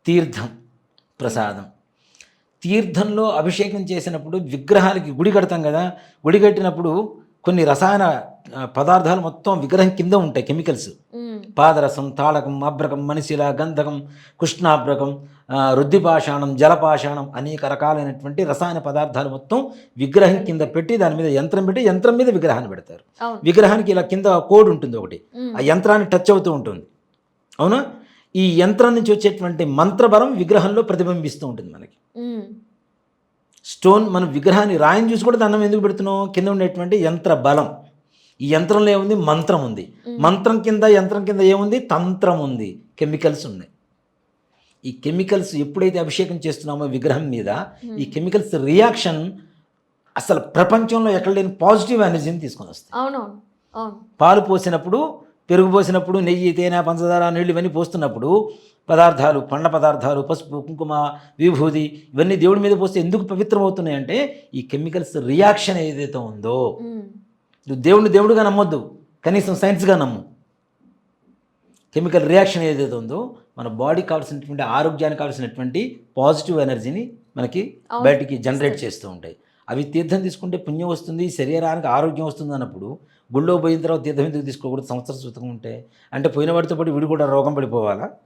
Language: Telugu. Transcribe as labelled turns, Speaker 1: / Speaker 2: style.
Speaker 1: తీర్థం ప్రసాదం. తీర్థంలో అభిషేకం చేసినప్పుడు విగ్రహాలకి గుడి కడతాం కదా, గుడి కట్టినప్పుడు కొన్ని రసాయన పదార్థాలు మొత్తం విగ్రహం కింద ఉంటాయి, కెమికల్స్. పాదరసం, తాళకం, అబ్రకం, మనిశిల, గంధకం, కృష్ణాబ్రకం, రుద్దిపాషాణం, జలపాషాణం, అనేక రకాలైనటువంటి రసాయన పదార్థాలు మొత్తం విగ్రహం కింద పెట్టి దాని మీద యంత్రం పెట్టి యంత్రం మీద విగ్రహాన్ని పెడతారు. విగ్రహానికి ఇలా కింద కోడ్ ఉంటుంది ఒకటి, ఆ యంత్రాన్ని టచ్ అవుతూ ఉంటుంది. అవునా? ఈ యంత్రం నుంచి వచ్చేటువంటి మంత్రబలం విగ్రహంలో ప్రతిబింబిస్తూ ఉంటుంది మనకి. స్టోన్, మన విగ్రహాన్ని రాయిని చూసి కూడా దండం ఎందుకు పెడుతున్నాం? కింద ఉండేటువంటి యంత్ర బలం. ఈ యంత్రంలో ఏముంది? మంత్రం ఉంది. యంత్రం కింద ఏముంది? తంత్రం ఉంది, కెమికల్స్ ఉన్నాయి. ఈ కెమికల్స్ ఎప్పుడైతే అభిషేకం చేస్తున్నామో విగ్రహం మీద, ఈ కెమికల్స్ రియాక్షన్ అసలు ప్రపంచంలో ఎక్కడ లేని పాజిటివ్ ఎనర్జీని తీసుకొని వస్తాయి. పాలు పోసినప్పుడు, పెరుగు పోసినప్పుడు, నెయ్యి, తేనె, పంచదార, నీళ్ళు ఇవన్నీ పోస్తున్నప్పుడు పదార్థాలు, పండ్ల పదార్థాలు, పసుపు, కుంకుమ, విభూది ఇవన్నీ దేవుడి మీద పోస్తే ఎందుకు పవిత్రం అవుతున్నాయంటే ఈ కెమికల్స్ రియాక్షన్ ఏదైతే ఉందో. నువ్వు దేవుడుగా నమ్మొద్దు, కనీసం సైన్స్గా నమ్ము. కెమికల్ రియాక్షన్ ఏదైతే ఉందో మన బాడీకి కావాల్సినటువంటి, ఆరోగ్యానికి కావాల్సినటువంటి పాజిటివ్ ఎనర్జీని మనకి బయటికి జనరేట్ చేస్తూ ఉంటాయి. అవి తీర్థం తీసుకుంటే పుణ్యం వస్తుంది, శరీరానికి ఆరోగ్యం వస్తుంది అన్నప్పుడు గుళ్ళో పోయిన తర్వాత తీర్థం ఎందుకు తీసుకోకూడదు? సంవత్సర సూతకం ఉంటే అంటే పోయిన వాడితో పాటు వీడు కూడా రోగం పడిపోవాలా?